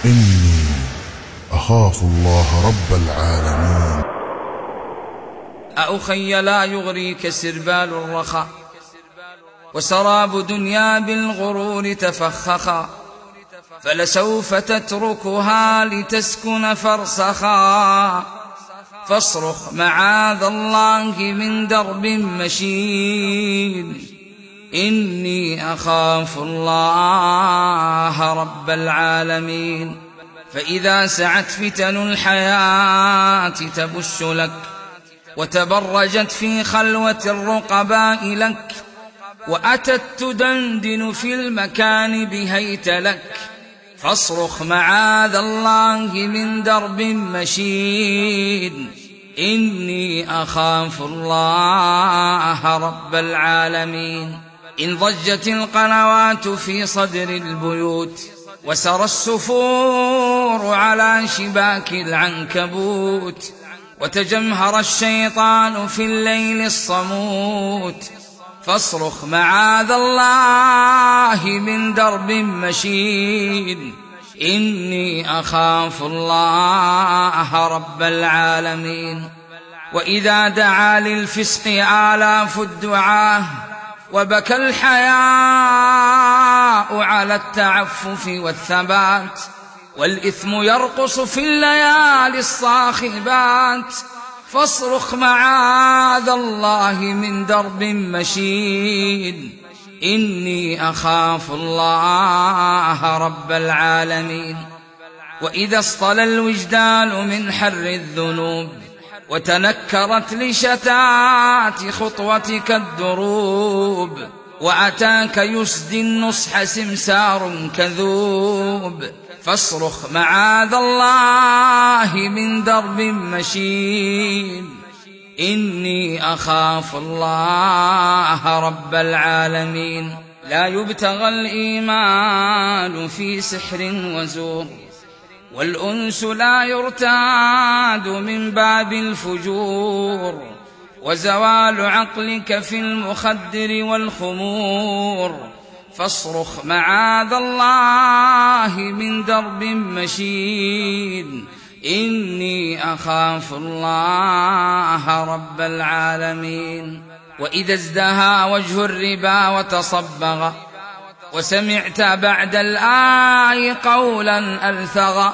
إني أخاف الله رب العالمين. أخي لا يغريك سربال الرخاء، وسراب دنيا بالغرور تفخخا، فلسوف تتركها لتسكن فرسخا، فاصرخ معاذ الله من درب مشين. إني أخاف الله رب العالمين. فإذا سعت فتن الحياة تبش لك، وتبرجت في خلوة الرقباء لك، وأتت تدندن في المكان بهيت لك، فاصرخ معاذ الله من درب مشين. إني أخاف الله رب العالمين. إن ضجت القنوات في صدر البيوت، وسرى السفور على شباك العنكبوت، وتجمهر الشيطان في الليل الصموت، فاصرخ معاذ الله من درب مشين. إني أخاف الله رب العالمين. وإذا دعا للفسق آلاف الدعاة، وبكى الحياء على التعفف والثبات، والإثم يرقص في الليالي الصاخبات، فاصرخ معاذ الله من درب مشين. إني أخاف الله رب العالمين. وإذا اصطلى الوجدان من حر الذنوب، وتنكرت لشتات خطوتك الدروب، وأتاك يسدي النصح سمسار كذوب، فاصرخ معاذ الله من درب مشين. إني أخاف الله رب العالمين. لا يبتغى الإيمان في سحر وزور، والأنس لا يرتاد من باب الفجور، وزوال عقلك في المخدر والخمور، فاصرخ معاذ الله من درب مشين. إني أخاف الله رب العالمين. وإذا ازدهى وجه الربا وتصبغ، وسمعت بعد الآي قولا ألثغ،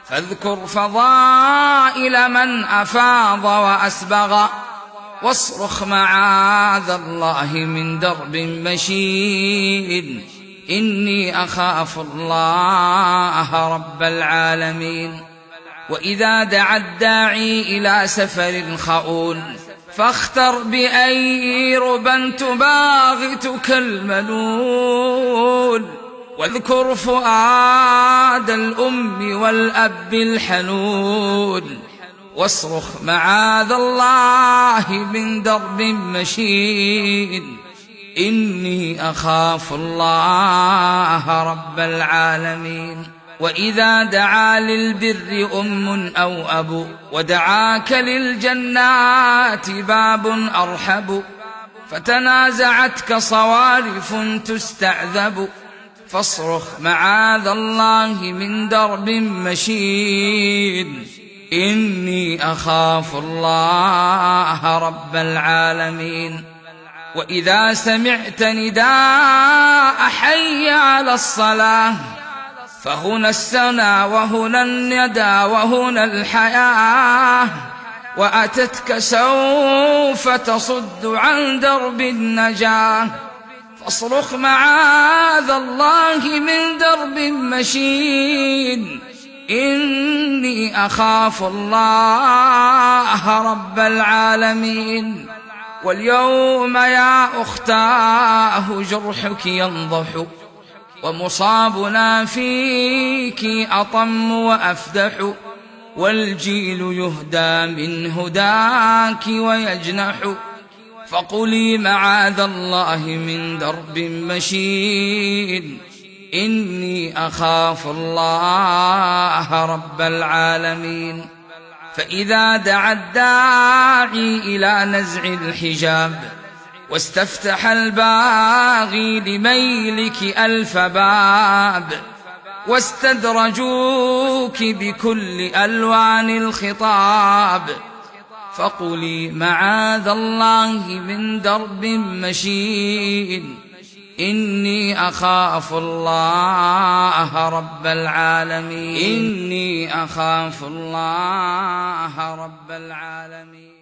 فاذكر فضائل من أفاض وأسبغ، واصرخ معاذ الله من درب مشين. إني أخاف الله رب العالمين. وإذا دعا الداعي إلى سفر خؤون، فاختر بأي ربا تباغتك المنون، واذكر فؤاد الأم والأب الحنون، واصرخ معاذ الله من درب مشين. إني أخاف الله رب العالمين. وإذا دعا للبر أم أو أبو، ودعاك للجنات باب أرحب، فتنازعتك صوارف تستعذب، فاصرخ معاذ الله من درب مشين. إني أخاف الله رب العالمين. وإذا سمعت نداء حي على الصلاة، فهنا السنا وهنا الندى وهنا الحياة، وأتتك سوف تصد عن درب النجاة، فاصرخ معاذ الله من درب مشين. إني أخاف الله رب العالمين. واليوم يا أختاه جرحك ينضح، ومصابنا فيك أطم وأفدح، والجيل يهدى من هداك ويجنح، فقلي معاذ الله من درب مشين. إني أخاف الله رب العالمين. فإذا دعا الداعي إلى نزع الحجاب، واستفتح الباغي لميلك ألف باب، واستدرجوك بكل ألوان الخطاب، فقولي معاذ الله من درب مشين، إني أخاف الله رب العالمين، إني أخاف الله رب العالمين.